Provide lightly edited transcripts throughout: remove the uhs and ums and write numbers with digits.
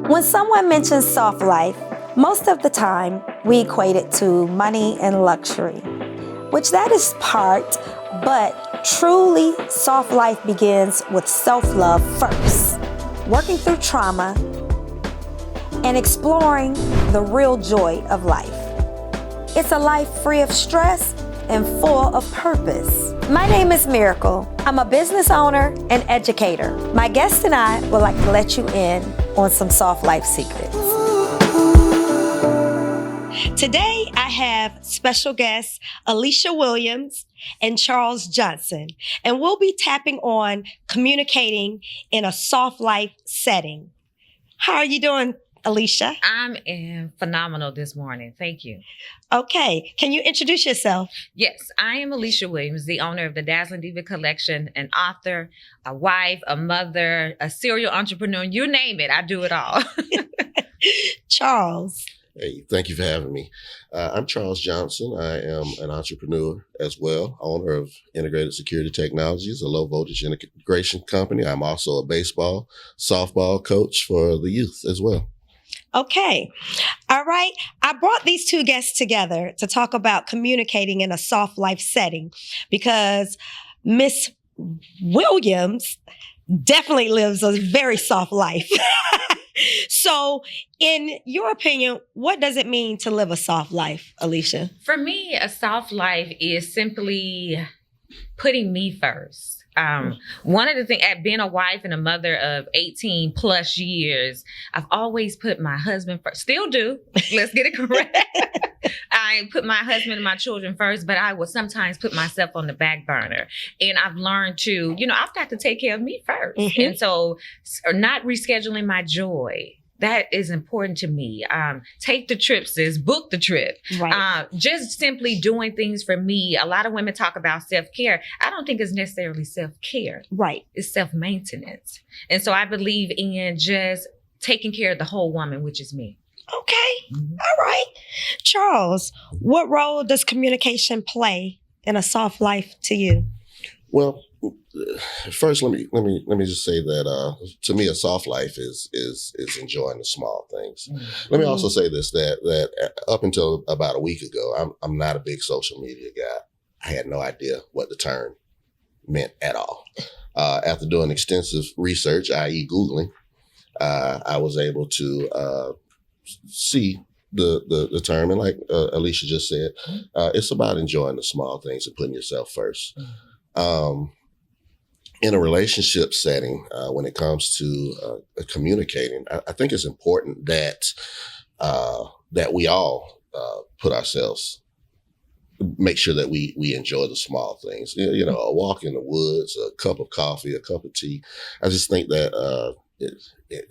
When someone mentions soft life, most of the time we equate it to money and luxury, which that is part, but truly soft life begins with self-love first, working through trauma and exploring the real joy of life. It's a life free of stress and full of purpose. My name is Miracle. I'm a business owner and educator. My guest and I would like to let you in on some soft life secrets. Today, I have special guests Alicia Williams and Charles Johnson, and we'll be tapping on communicating in a soft life setting. How are you doing, Alicia? I'm phenomenal this morning. Thank you. Okay. Can you introduce yourself? Yes, I am Alicia Williams, the owner of the Dazzling Diva Collection, an author, a wife, a mother, a serial entrepreneur. You name it, I do it all. Charles. Hey, thank you for having me. I'm Charles Johnson. I am an entrepreneur as well, owner of Integrated Security Technologies, a low voltage integration company. I'm also a baseball, softball coach for the youth as well. Okay. All right. I brought these two guests together to talk about communicating in a soft life setting because Miss Williams definitely lives a very soft life. So, in your opinion, what does it mean to live a soft life, Alicia? For me, a soft life is simply putting me first. One of the things, at being a wife and a mother of 18 plus years, I've always put my husband first. Still do. Let's get it correct. I put my husband and my children first, but I will sometimes put myself on the back burner. And I've learned to, I've got to take care of me first. Mm-hmm. And so not rescheduling my joy. That is important to me. Take the trip, sis. Book the trip. Right. Just simply doing things for me. A lot of women talk about self-care. I don't think it's necessarily self-care. Right. It's self-maintenance. And so I believe in just taking care of the whole woman, which is me. Okay. Mm-hmm. All right. Charles, what role does communication play in a soft life to you? Well, first, let me just say that to me, a soft life is enjoying the small things. Mm-hmm. Let me also say this: that up until about a week ago, I'm not a big social media guy. I had no idea what the term meant at all. After doing extensive research, i.e., Googling, I was able to see the term, and like Alicia just said, it's about enjoying the small things and putting yourself first. In a relationship setting, when it comes to communicating, I think it's important that we all put ourselves, make sure that we enjoy the small things. A walk in the woods, a cup of coffee, a cup of tea. I just think that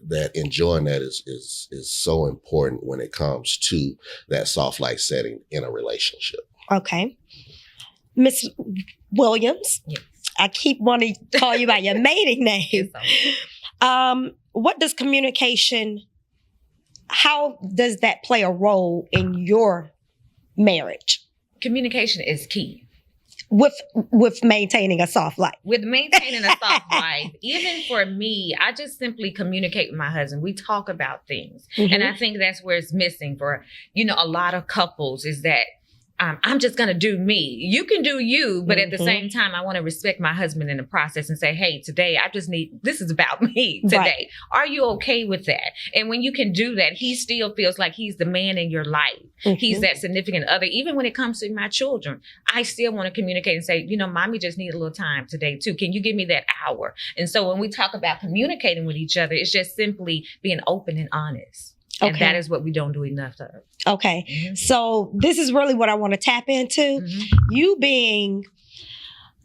that enjoying that is so important when it comes to that soft life setting in a relationship. Okay. Miss Williams. Yes. I keep wanting to call you by your maiden name. What does communication, how does that play a role in your marriage? Communication is key. With maintaining a soft life. With maintaining a soft life, even for me, I just simply communicate with my husband. We talk about things. Mm-hmm. And I think that's where it's missing for, a lot of couples is that I'm just going to do me. You can do you, but at the same time, I want to respect my husband in the process and say, hey, today, this is about me today. Right. Are you okay with that? And when you can do that, he still feels like he's the man in your life. Mm-hmm. He's that significant other. Even when it comes to my children, I still want to communicate and say, mommy just need a little time today too. Can you give me that hour? And so when we talk about communicating with each other, it's just simply being open and honest. And that is what we don't do enough of. Okay. Mm-hmm. So this is really what I want to tap into. Mm-hmm. You being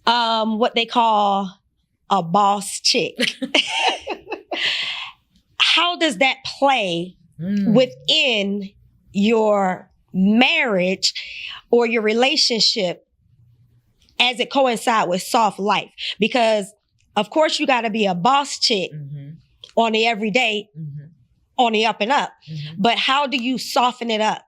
what they call a boss chick. How does that play within your marriage or your relationship as it coincides with soft life? Because, of course, you got to be a boss chick on the everyday. Mm-hmm. On the up and up. Mm-hmm. But how do you soften it up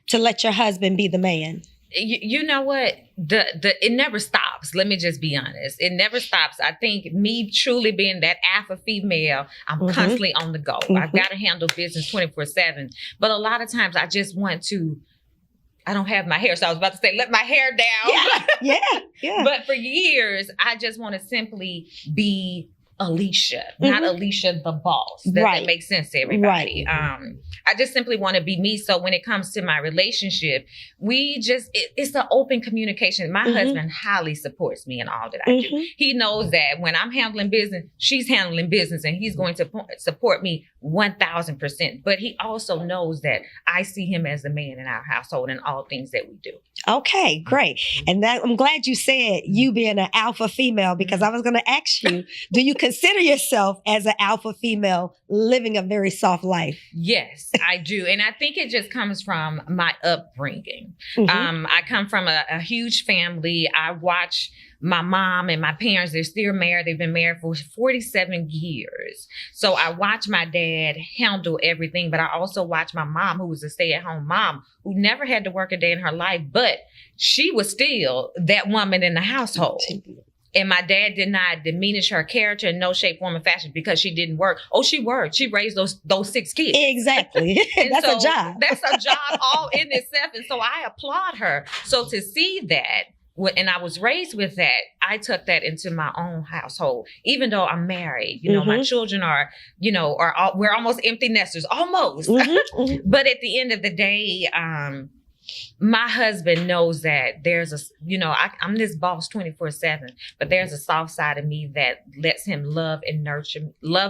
to let your husband be the man? You know what? It never stops. Let me just be honest. It never stops. I think me truly being that alpha female, I'm constantly on the go. I've got to handle business 24/7. But a lot of times I just want to, I don't have my hair. So I was about to say, let my hair down. Yeah. But for years, I just want to simply be Alicia, not Alicia the boss. Does that make sense to everybody? I just simply want to be me. So when it comes to my relationship, it's the open communication. My husband highly supports me in all that I do. He knows that when I'm handling business, she's handling business, and he's going to support me 1,000%. But he also knows that I see him as the man in our household in all things that we do. Okay, great. And I'm glad you said you being an alpha female, because I was going to ask you, do you consider yourself as an alpha female living a very soft life? Yes, I do. And I think it just comes from my upbringing. I come from a huge family. I watch my mom and my parents, they're still married. They've been married for 47 years. So I watch my dad handle everything, but I also watch my mom, who was a stay-at-home mom, who never had to work a day in her life, but she was still that woman in the household. And my dad did not diminish her character in no shape, form, or fashion because she didn't work. Oh, she worked. She raised those 6 kids. Exactly. That's a job. That's a job all in itself. And so I applaud her. So to see that, and I was raised with that, I took that into my own household. Even though I'm married, my children are, we're almost empty nesters, almost. But at the end of the day, my husband knows that there's I'm this boss 24/7, but there's a soft side of me that lets him love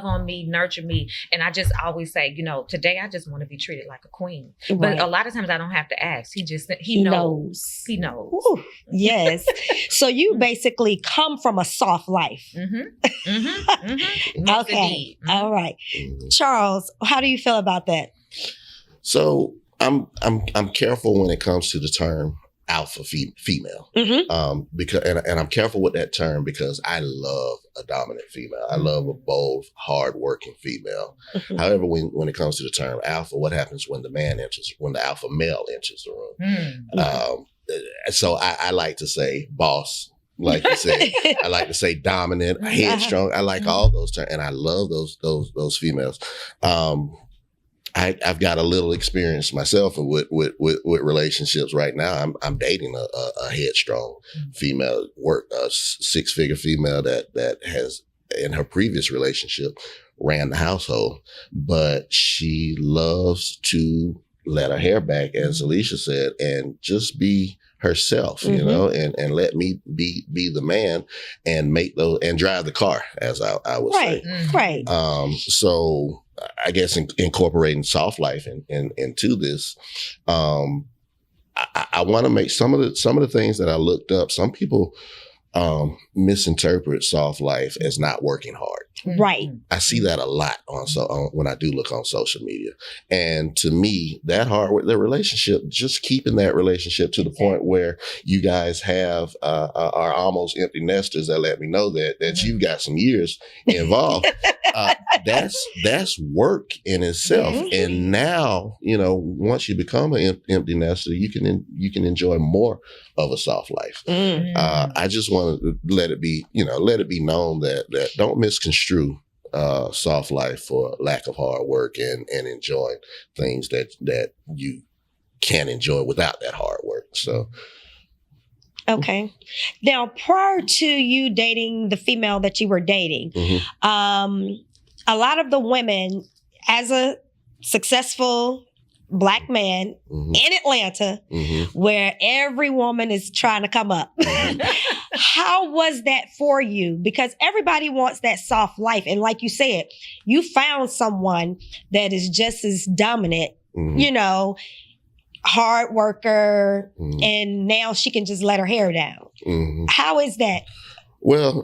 on me, nurture me. And I just always say, today I just want to be treated like a queen. Right. But a lot of times I don't have to ask. He knows. He knows. Ooh, yes. So you basically come from a soft life. Okay. All right. Charles, how do you feel about that? So I'm careful when it comes to the term alpha female, because and I'm careful with that term because I love a dominant female. I love a bold, hardworking female. However, when it comes to the term alpha, what happens when the alpha male enters the room? So I like to say boss. Like you said, I like to say dominant, headstrong. I like all those terms, and I love those females. I've got a little experience myself with relationships right now. I'm dating a headstrong female, a 6-figure female that has, in her previous relationship, ran the household, but she loves to let her hair back, as Alicia said, and just be herself, and let me be the man and make those and drive the car, as I would say. Right. So I guess incorporating soft life into this, I want to make some of the things that I looked up. Some people misinterpret soft life as not working hard. Right. I see that a lot when I do look on social media. And to me, that the relationship, just keeping that relationship to the point where you guys are almost empty nesters, that let me know that you've got some years involved. That's work in itself. And now, once you become an empty nester, you can enjoy more of a soft life. I just want to let it be known that don't misconstrue soft life for lack of hard work and enjoying things that you can enjoy without that hard work. So. Okay. Now, prior to you dating the female that you were dating, a lot of the women, as a successful Black man in Atlanta, where every woman is trying to come up. How was that for you? Because everybody wants that soft life. And like you said, you found someone that is just as dominant, hard worker, and now she can just let her hair down. How is that? Well,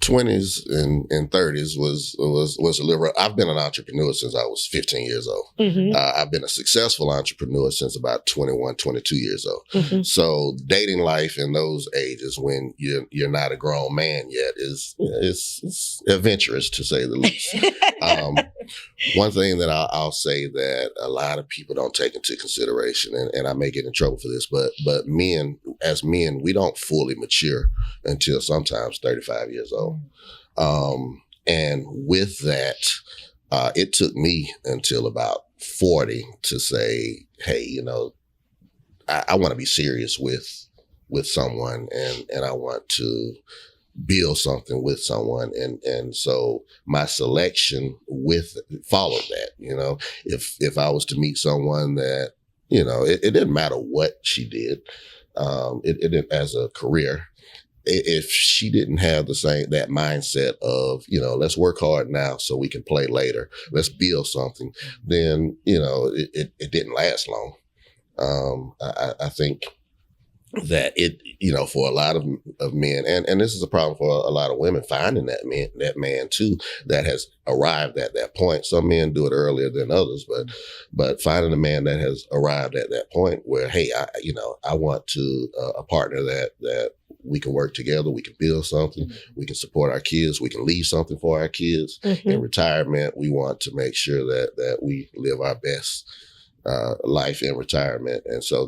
20s and 30s was a liberal. I've been an entrepreneur since I was 15 years old. I've been a successful entrepreneur since about 21, 22 years old. So dating life in those ages when you're not a grown man yet is adventurous, to say the least. One thing that I'll say that a lot of people don't take into consideration, and I may get in trouble for this, but as men, we don't fully mature until sometimes 35 years old. And with that, it took me until about 40 to say, hey, you know, I want to be serious with someone, and I want to build something with someone. And so my selection followed that. You know, if I was to meet someone that, you know, it didn't matter what she did, it didn't, as a career, if she didn't have that mindset of, you know, let's work hard now so we can play later, let's build something, then, you know, it didn't last long. I think that it, you know, for a lot of men, and this is a problem for a lot of women, finding that man too, that has arrived at that point. Some men do it earlier than others, but finding a man that has arrived at that point where, hey, I want a partner that we can work together, we can build something, we can support our kids, we can leave something for our kids. In retirement, we want to make sure that we live our best life in retirement, and so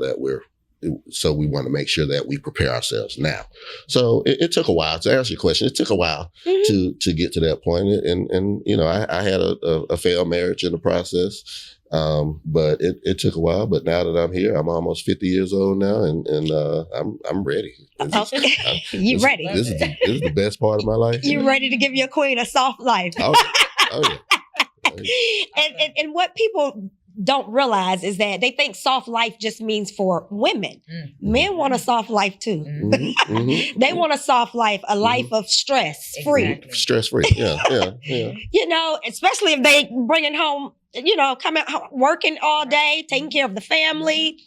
we want to make sure that we prepare ourselves now. So it took a while to answer your question. It took a while to get to that point, and you know, I had a failed marriage in the process, but it took a while. But now that I'm here, I'm almost 50 years old now, and I'm ready. You ready? This is the best part of my life. You ready to give your queen a soft life? Oh yeah. And what people don't realize is that they think soft life just means for women. Men want a soft life too. They want a soft life, a life of stress-free. Exactly. Stress-free, yeah. You know, especially if they bringing home, you know, coming working all day, taking care of the family.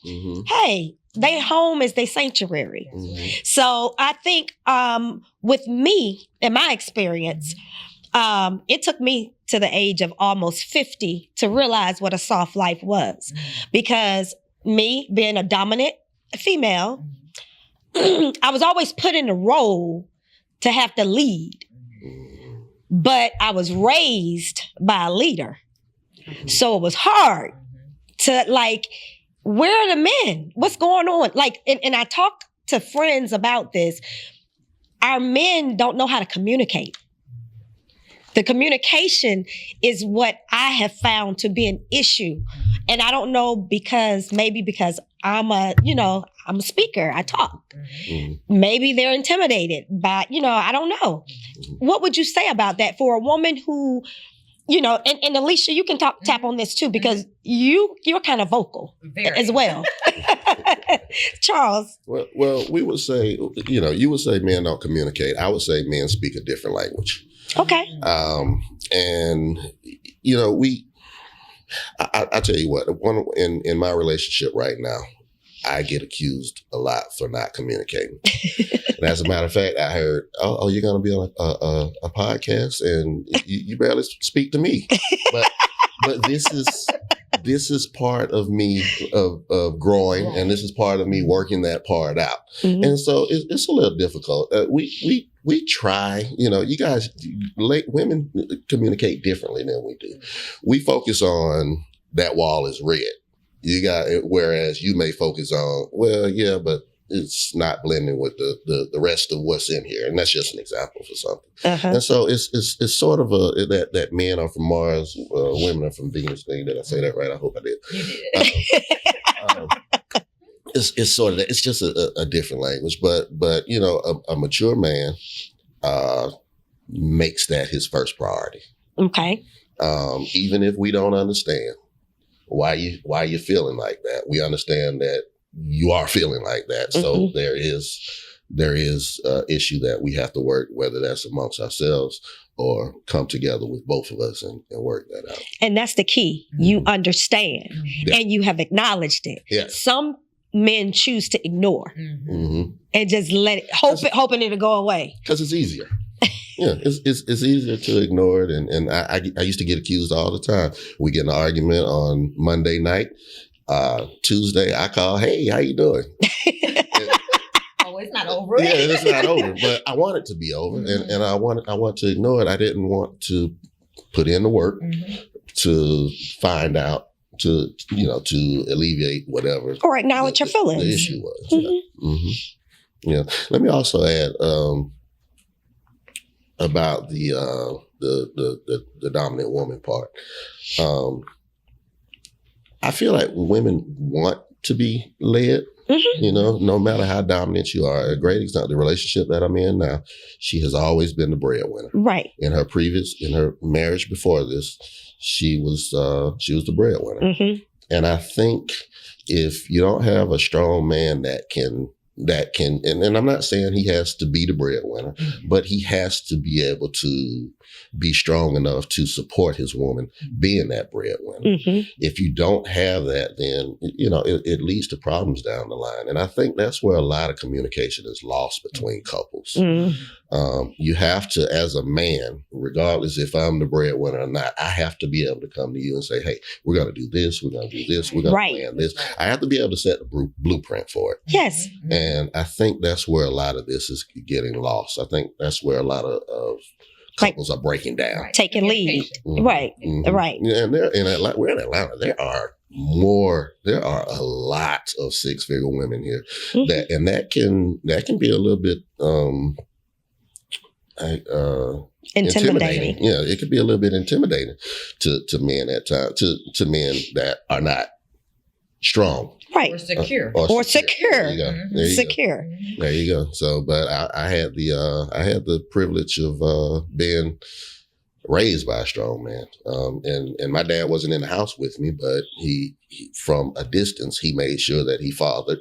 Hey, they home is their sanctuary. So I think with me, in my experience, it took me to the age of almost 50 to realize what a soft life was. Because me being a dominant female, I was always put in a role to have to lead. But I was raised by a leader. So it was hard to like, where are the men? What's going on? Like, and I talk to friends about this. Our men don't know how to communicate. The communication is what I have found to be an issue. And I don't know, because I'm a speaker, I talk. Maybe they're intimidated by, I don't know. What would you say about that for a woman who, and Alicia, you can tap on this too, because you're kind of vocal as well. Charles. Well, we would say, you would say men don't communicate. I would say men speak a different language. Okay. And I tell you what, in my relationship right now, I get accused a lot for not communicating. And as a matter of fact, I heard, oh, you're going to be on a podcast and you barely speak to me. But this is part of me of growing, and this is part of me working that part out. And so it's a little difficult. We try, you guys, women communicate differently than we do. We focus on that wall is red. Whereas you may focus on, well, yeah, but it's not blending with the rest of what's in here. And that's just an example for something. And so it's sort of that men are from Mars, women are from Venus thing. Did I say that right? I hope I did. You did. It's sort of that. It's just a different language, but a mature man makes that his first priority. Okay. Even if we don't understand why you're feeling like that, we understand that you are feeling like that. So there is issue that we have to work, whether that's amongst ourselves or come together with both of us and work that out. And that's the key. You understand and you have acknowledged it. Yeah. Some men choose to ignore and just let it, hoping it'll go away. Because it's easier. Yeah, it's easier to ignore it. And I used to get accused all the time. We get in an argument on Monday night. Tuesday, I call, hey, how you doing? Oh, it's not over. Yeah, it's not over. But I want it to be over. And I want to ignore it. I didn't want to put in the work, to find out, to alleviate whatever or acknowledge your feelings. The issue was. Yeah. Let me also add about the dominant woman part. I feel like women want to be led. No matter how dominant you are. A great example, the relationship that I'm in now, she has always been the breadwinner. Right. In her marriage before this, she was the breadwinner. And I think if you don't have a strong man that can, and I'm not saying he has to be the breadwinner, but he has to be able to be strong enough to support his woman being that breadwinner. If you don't have that, then, it leads to problems down the line. And I think that's where a lot of communication is lost between couples. You have to, as a man, regardless if I'm the breadwinner or not, I have to be able to come to you and say, hey, we're going to do this, we're going to do this, we're going to plan this. I have to be able to set the blueprint for it. Yes. And I think that's where a lot of this is getting lost. I think that's where a lot of couples are breaking down. Taking lead. Right. Right. Yeah, and we're in Atlanta. There are a lot of six-figure women here that can be a little bit intimidating. Yeah, it could be a little bit intimidating to men at times, to men that are not strong. Right. Or secure. Or secure. There you go. Secure. There you go. So, but I had the privilege of being raised by a strong man. And my dad wasn't in the house with me, but he from a distance, he made sure that he fathered,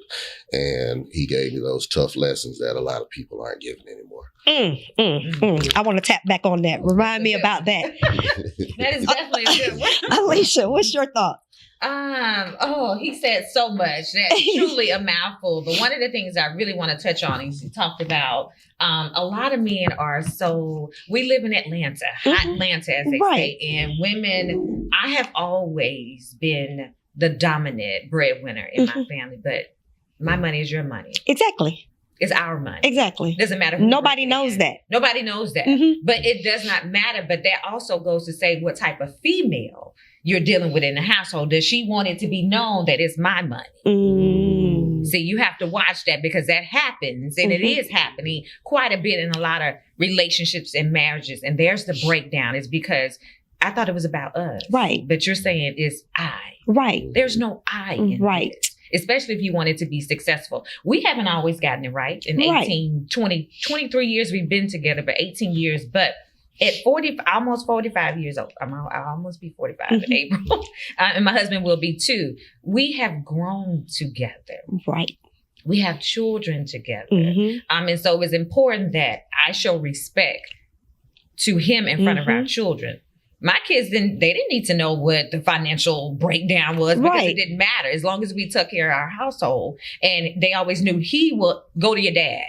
and he gave me those tough lessons that a lot of people aren't giving anymore. I want to tap back on that. Remind me about that. That is definitely a good one. Alicia, what's your thought? He said so much. That's truly a mouthful. But one of the things I really want to touch on is he talked about a lot of men we live in Atlanta, hot Atlanta, as they say, and women, I have always been the dominant breadwinner in my family, but my money is your money. Exactly. It's our money. Exactly. Doesn't matter. Nobody knows that. Nobody knows that. But it does not matter. But that also goes to say what type of female you're dealing with in the household. Does she want it to be known that it's my money? See, you have to watch that, because that happens, and it is happening quite a bit in a lot of relationships and marriages. And there's the breakdown, is because I thought it was about us. Right. But you're saying it's I. Right. There's no I in it. Especially if you want it to be successful. We haven't always gotten it right. In 23 years we've been together, but 18 years. But at almost 45 years old, I'll almost be 45 in April, and my husband will be too. We have grown together. Right. We have children together. And so it's important that I show respect to him in front of our children. My kids didn't need to know what the financial breakdown was, because it didn't matter as long as we took care of our household. And they always knew he will go to your dad.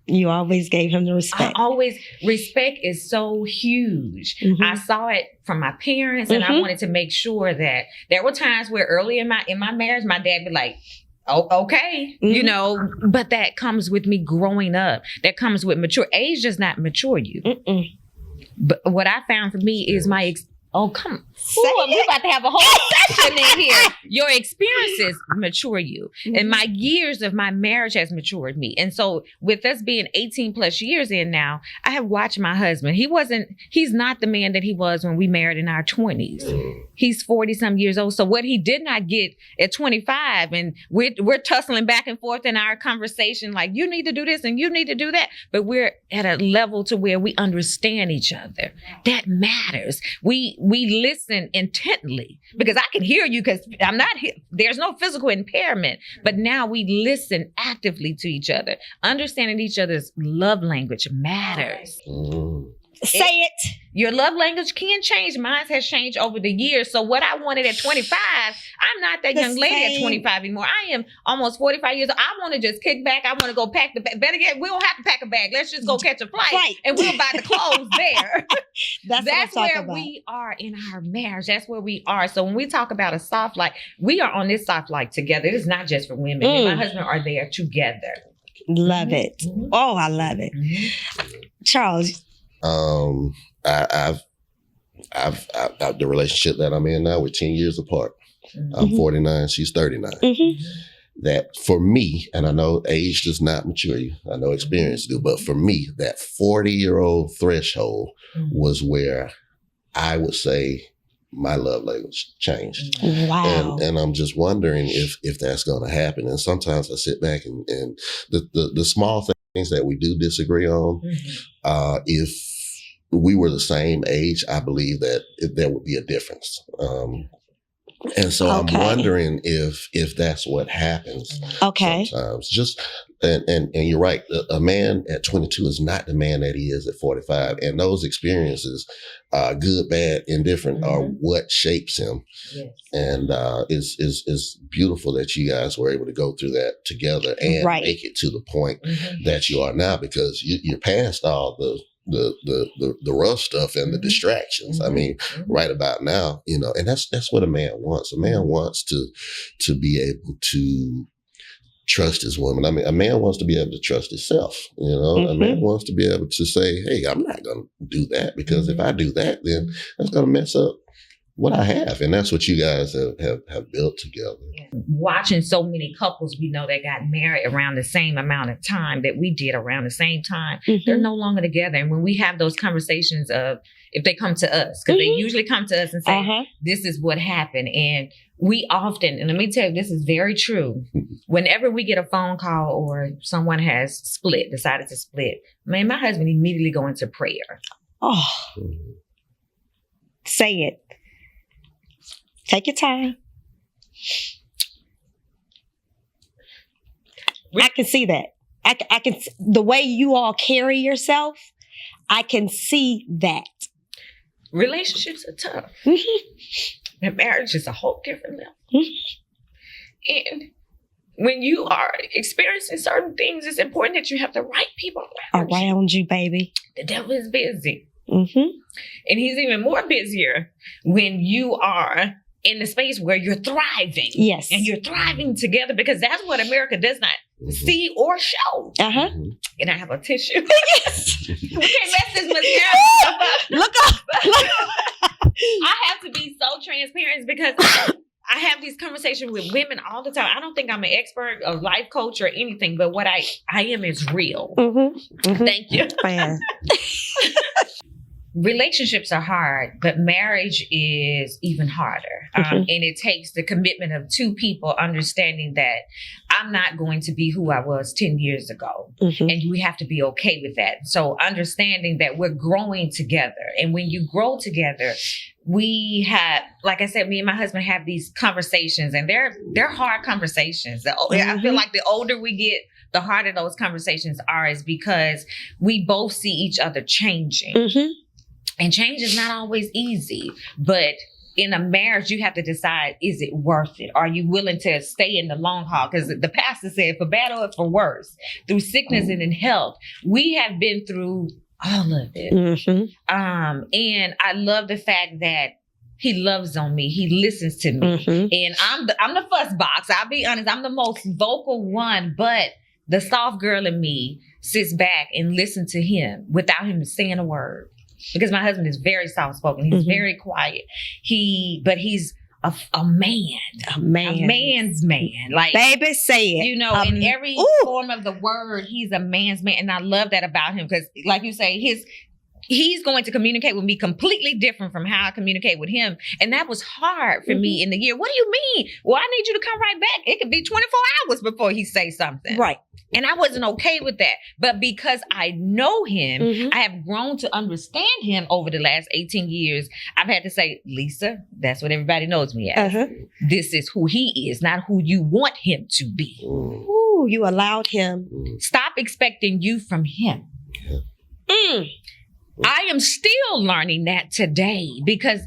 You always gave him the respect. Respect is so huge. I saw it from my parents, and I wanted to make sure that there were times where early in my marriage, my dad would be like, oh, okay, but that comes with me growing up. That comes with mature. Age does not mature you. But what I found for me is we're about to have a whole session in here. Your experiences mature you. And my years of my marriage has matured me. And so with us being 18 plus years in now, I have watched my husband. He's not the man that he was when we married in our 20s. He's 40 some years old. So what he did not get at 25, and we're tussling back and forth in our conversation, like, you need to do this and you need to do that. But we're at a level to where we understand each other. That matters. We listen intently, because I can hear you, because I'm not here. There's no physical impairment, but now we listen actively to each other. Understanding each other's love language matters. Say it. Your love language can change. Mine has changed over the years. So what I wanted at 25, I'm not that young lady at 25 anymore. I am almost 45 years old. I want to just kick back. I want to go pack the bag. Better yet, we don't have to pack a bag. Let's just go catch a flight and we'll buy the clothes there. That's where we are in our marriage. That's where we are. So when we talk about a soft life, we are on this soft life together. It is not just for women. Me and my husband are there together. Love it. Oh, I love it. Charles. the relationship that I'm in now, we're 10 years apart. Mm-hmm. I'm 49, she's 39. Mm-hmm. That for me, and I know age does not mature you, I know experience do, but for me, that 40-year-old threshold was where I would say my love language changed. Wow. And I'm just wondering if that's going to happen. And sometimes I sit back and the small things that we do disagree on, if we were the same age, I believe that there would be a difference. And so I'm wondering if that's what happens. Okay. Sometimes just, and you're right. A man at 22 is not the man that he is at 45. And those experiences, good, bad, indifferent, are what shapes him. Yes. And it's beautiful that you guys were able to go through that together and make it to the point that you are now, because you're past all the rough stuff and the distractions. I mean, right about now, and that's what a man wants. A man wants to be able to trust his woman. I mean, a man wants to be able to trust himself. A man wants to be able to say, hey, I'm not going to do that, because if I do that, then that's going to mess up what I have. And that's what you guys have built together. Watching so many couples we know that got married around the same amount of time that we did around the same time, they're no longer together. And when we have those conversations of, if they come to us, because they usually come to us and say, this is what happened. And we often, and let me tell you, this is very true. Whenever we get a phone call or someone has decided to split, man, my husband immediately go into prayer. Oh, say it. Take your time. I can see that. I can, the way you all carry yourself, I can see that. Relationships are tough. And marriage is a whole different level. And when you are experiencing certain things, it's important that you have the right people around you, baby. The devil is busy. And he's even more busier when you are in the space where you're thriving. Yes. And you're thriving together, because that's what America does not see or show. Can I have a tissue? Yes. We can't mess this mascara up. Look up. I have to be so transparent, because I have these conversations with women all the time. I don't think I'm an expert, a life coach, or anything, but what I am is real. Thank you. Relationships are hard, but marriage is even harder. And it takes the commitment of two people understanding that I'm not going to be who I was 10 years ago. And we have to be okay with that. So understanding that we're growing together. And when you grow together, we have, like I said, me and my husband have these conversations, and they're hard conversations. I feel like the older we get, the harder those conversations are, is because we both see each other changing. And change is not always easy, but in a marriage, you have to decide, is it worth it? Are you willing to stay in the long haul? Because the pastor said, for better or for worse, through sickness and in health, we have been through all of it. And I love the fact that he loves on me. He listens to me. And I'm the fuss box. I'll be honest, I'm the most vocal one, but the soft girl in me sits back and listens to him without him saying a word. Because my husband is very soft-spoken. He's very quiet. But he's a man. A man's man. Like, baby, say it. In every form of the word, he's a man's man. And I love that about him, because, like you say, he's going to communicate with me completely different from how I communicate with him. And that was hard for me in the year. What do you mean? Well, I need you to come right back. It could be 24 hours before he says something. Right. And I wasn't okay with that. But because I know him, I have grown to understand him over the last 18 years. I've had to say, Lisa, that's what everybody knows me as. This is who he is, not who you want him to be. Ooh, you allowed him. Stop expecting you from him. I am still learning that today, because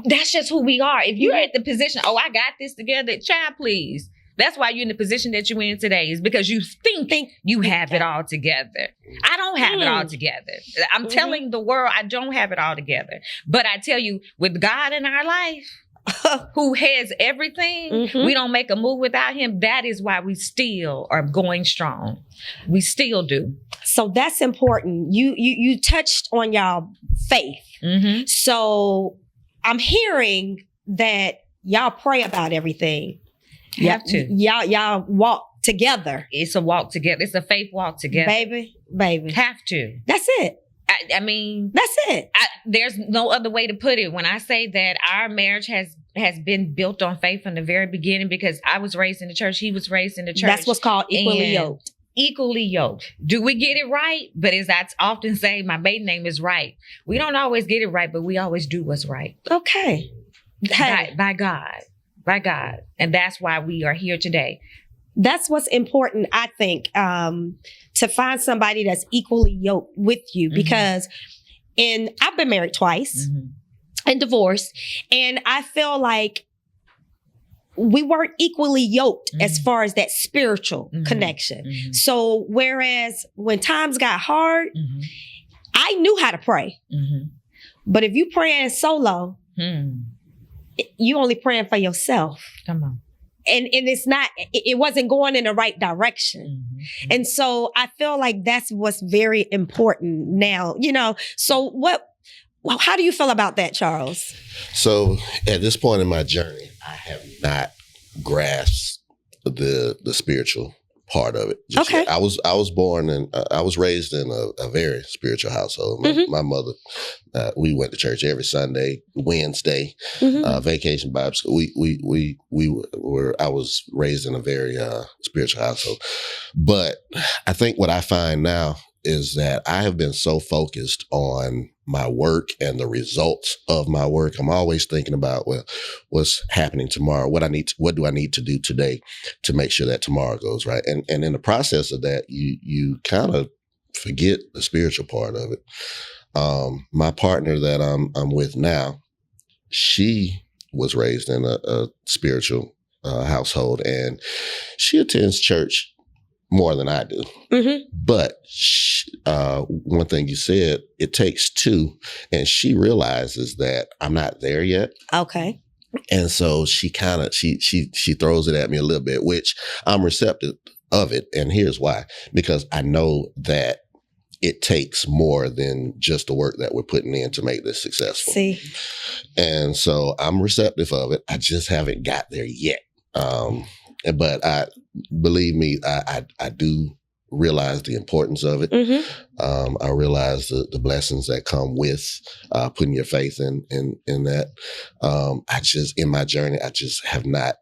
that's just who we are. If you're at the position, I got this together, child, please. That's why you're in the position that you're in today, is because you think you have it all together. I don't have it all together. I'm telling the world I don't have it all together. But I tell you, with God in our life, who has everything, we don't make a move without him. That is why we still are going strong. We still do. So that's important. You touched on y'all faith. Mm-hmm. So I'm hearing that y'all pray about everything. Have to. Y'all walk together. It's a walk together. It's a faith walk together. Baby. Have to. That's it. I mean, that's it. There's no other way to put it. When I say that our marriage has been built on faith from the very beginning, because I was raised in the church, he was raised in the church. That's what's called equally yoked. Equally yoked. Do we get it right? But as I often say, my maiden name is right. We don't always get it right, but we always do what's right. Okay. Hey. By God. And that's why we are here today. That's what's important, I think, to find somebody that's equally yoked with you, because I've been married twice and divorced, and I feel like we weren't equally yoked as far as that spiritual connection. So whereas when times got hard, I knew how to pray. But if you praying solo, you only praying for yourself. Come on. And it wasn't going in the right direction. And so I feel like that's what's very important now, So how do you feel about that, Charles? So at this point in my journey, I have not grasped the spiritual part of it. Okay. I was raised in a very spiritual household. My mother, we went to church every Sunday, Wednesday, vacation Bible school. I was raised in a very spiritual household. But I think what I find now is that I have been so focused on my work and the results of my work. I'm always thinking about, what's happening tomorrow? What do I need to do today to make sure that tomorrow goes right? And in the process of that, you kind of forget the spiritual part of it. My partner that I'm with now, she was raised in a spiritual household, and she attends church more than I do. But one thing you said, it takes two, and she realizes that I'm not there yet. Okay. And so she throws it at me a little bit, which I'm receptive of it. And here's why. Because I know that it takes more than just the work that we're putting in to make this successful. See. And so I'm receptive of it. I just haven't got there yet. But believe me, I do realize the importance of it. I realize the blessings that come with putting your faith in that. In my journey, I just have not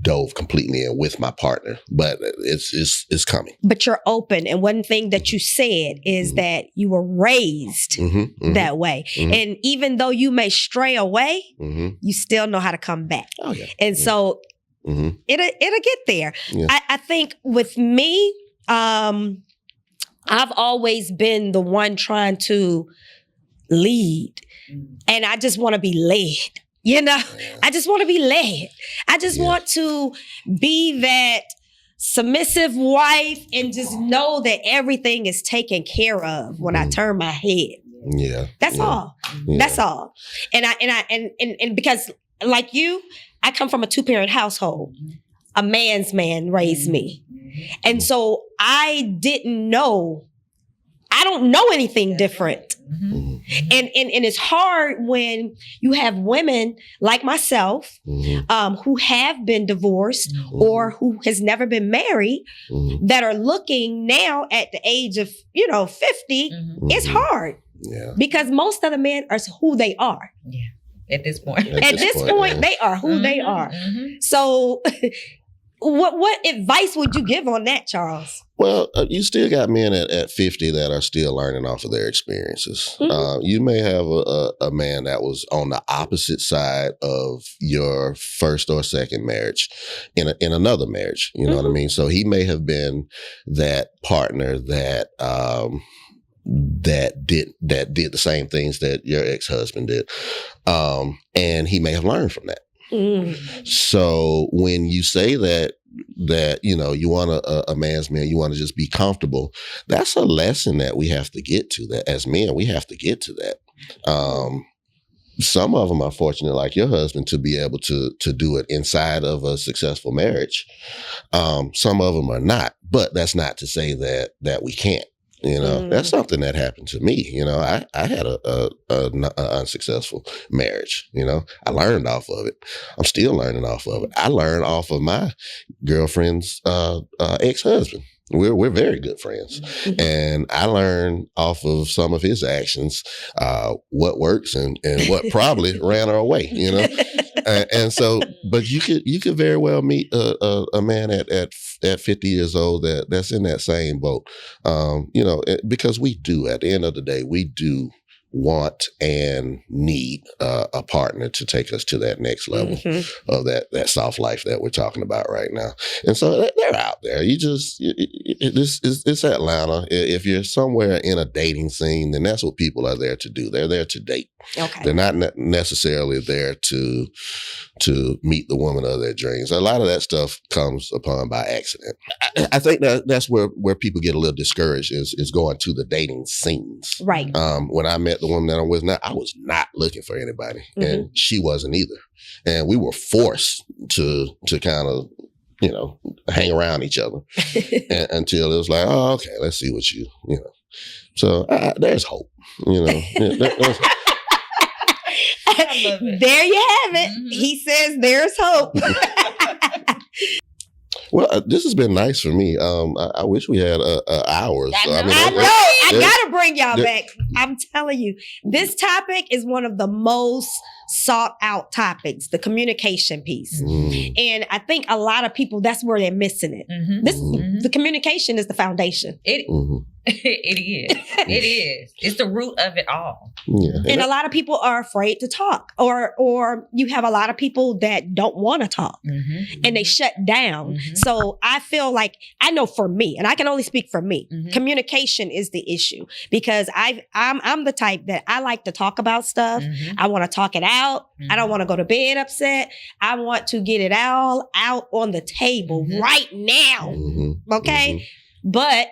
dove completely in with my partner, but it's coming. But you're open, and one thing that you said is that you were raised that way, and even though you may stray away, you still know how to come back. Oh yeah, and so. It'll get there. Yeah. I think with me, I've always been the one trying to lead, and I just want to be led. I just want to be led. I just want to be that submissive wife and just know that everything is taken care of when I turn my head. Yeah, that's all. Yeah. That's all. And because like you, I come from a 2-parent household. A man's man raised me. And so I don't know anything different. And it's hard when you have women like myself who have been divorced or who has never been married that are looking now at the age of 50. It's hard because most of the men are who they are. Yeah. At this point. At this point, they are who they are. So what advice would you give on that, Charles? Well, you still got men at 50 that are still learning off of their experiences. You may have a man that was on the opposite side of your first or second marriage in another marriage. You know what I mean? So he may have been that partner that did the same things that your ex-husband did. And he may have learned from that. So when you say that you want a man's man, you want to just be comfortable, that's a lesson that we have to get to. That as men, we have to get to that. Some of them are fortunate, like your husband, to be able to do it inside of a successful marriage. Some of them are not, but that's not to say that we can't. You know, that's something that happened to me. You know, I had a unsuccessful marriage. You know, I learned off of it. I'm still learning off of it. I learned off of my girlfriend's ex-husband. We're very good friends, and I learned off of some of his actions what works and what probably ran her away. You know, and so, but you could very well meet a man at 50 years old that's in that same boat. You know, because we do, at the end of the day, we do want and need a partner to take us to that next level of that soft life that we're talking about right now. And so they're out there. You just, it's Atlanta. If you're somewhere in a dating scene, then that's what people are there to do. They're there to date. Okay. They're not necessarily there to meet the woman of their dreams. A lot of that stuff comes upon by accident. I think that's where people get a little discouraged is going to the dating scenes. Right. When I met the woman that I'm with now, I was not looking for anybody, and she wasn't either. And we were forced to kind of, you know, hang around each other until it was like, oh, okay, let's see what you know. So there's hope, you know. There's hope. There you have it. He says there's hope. Well, this has been nice for me. I wish we had hours. I gotta bring y'all back. I'm telling you, this topic is one of the most sought out topics, the communication piece. And I think a lot of people, that's where they're missing it. The communication is the foundation. It is. It is. It's the root of it all. Yeah. And a lot of people are afraid to talk, or you have a lot of people that don't want to talk and they shut down. So I feel like, I know for me, and I can only speak for me, communication is the issue, because I'm the type that I like to talk about stuff. I want to talk it out. I don't want to go to bed upset. I want to get it all out on the table right now. Okay. But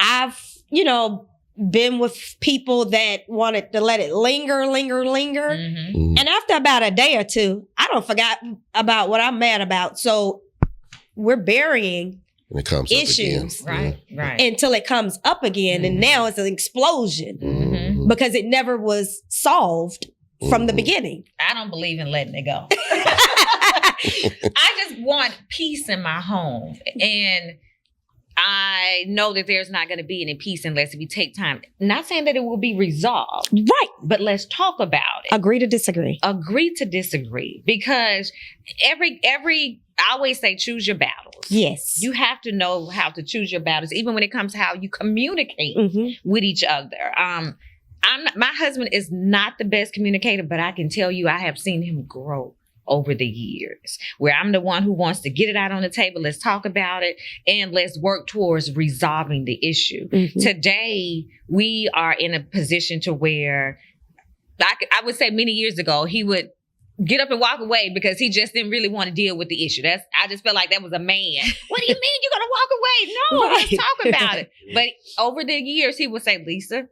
I've, you know, been with people that wanted to let it linger. And after about a day or two, I don't forgot about what I'm mad about. So we're burying and it comes issues. up again. Right. Until it comes up again. And now it's an explosion because it never was solved from the beginning. I don't believe in letting it go. I just want peace in my home. And I know that there's not going to be any peace unless we take time. Not saying that it will be resolved. Right. But let's talk about it. Agree to disagree. Agree to disagree. Because I always say choose your battles. Yes. You have to know how to choose your battles, even when it comes to how you communicate with each other. My husband is not the best communicator, but I can tell you I have seen him grow over the years, where I'm the one who wants to get it out on the table. Let's talk about it and let's work towards resolving the issue. Today, we are in a position to where, I would say many years ago, he would get up and walk away because he just didn't really want to deal with the issue. I just felt like that was a man. What do you mean you're going to walk away? No, let's talk about it. But over the years, he would say, Lisa,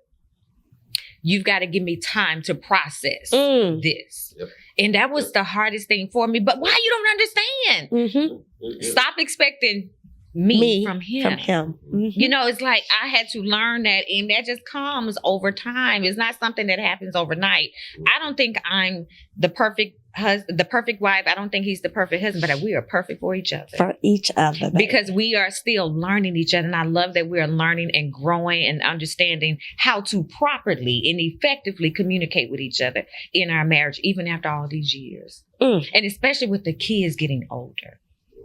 you've got to give me time to process this. Yep. And that was the hardest thing for me. But why you don't understand? Stop expecting me from him. You know, it's like I had to learn that, and that just comes over time. It's not something that happens overnight. I don't think I'm the perfect husband, the perfect wife. I don't think he's the perfect husband, but we are perfect for each other. For each other. Because we are still learning each other. And I love that we are learning and growing and understanding how to properly and effectively communicate with each other in our marriage, even after all these years. And especially with the kids getting older.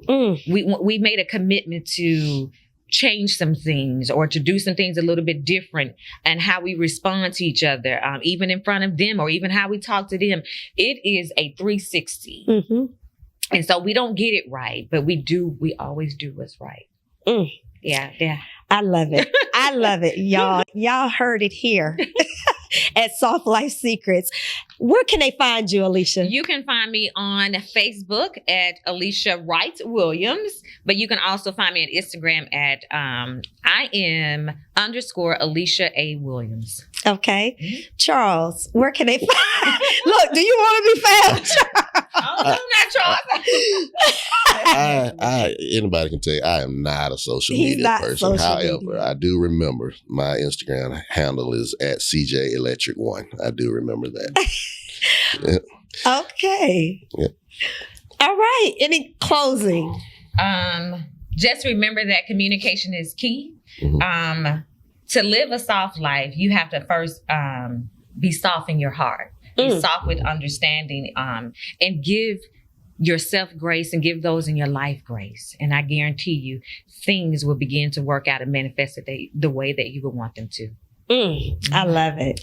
We made a commitment to change some things or to do some things a little bit different and how we respond to each other, even in front of them or even how we talk to them. It is a 360. And so we don't get it right, but we always do what's right. Yeah. I love it. I love it. Y'all heard it here at Soft Life Secrets. Where can they find you, Alicia? You can find me on Facebook at Alicia Williams, but you can also find me on Instagram at I am _Alicia A. Williams. Okay. Charles, where can they find? Look, do you want to be found? Oh, no, not Charles. Anybody can tell you, I am not a social He's media not person. social However, media. I do remember my Instagram handle is at CJ Electric 1. I do remember that. Yeah. Okay. Yeah. All right. Any closing? Just remember that communication is key. Mhm. To live a soft life, you have to first be soft in your heart. Be soft with understanding, and give yourself grace and give those in your life grace. And I guarantee you, things will begin to work out and manifest the way that you would want them to. I love it.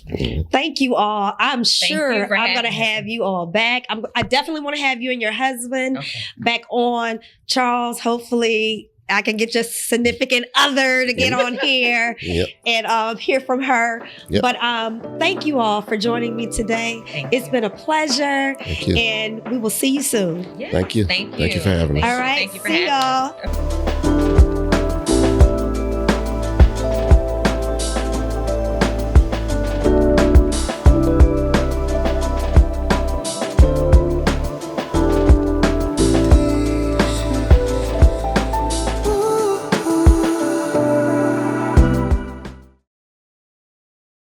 Thank you all. I'm sure for I'm going to having me. have you all back. I definitely want to have you and your husband Okay. back on. Charles, hopefully I can get your significant other to get on here Yep. and hear from her. Yep. But thank you all for joining me today. Thank It's you. been a pleasure, Thank you. and we will see you soon. Yeah. Thank you. Thank you. Thank you for having us. All right. Thank you for See having y'all. us.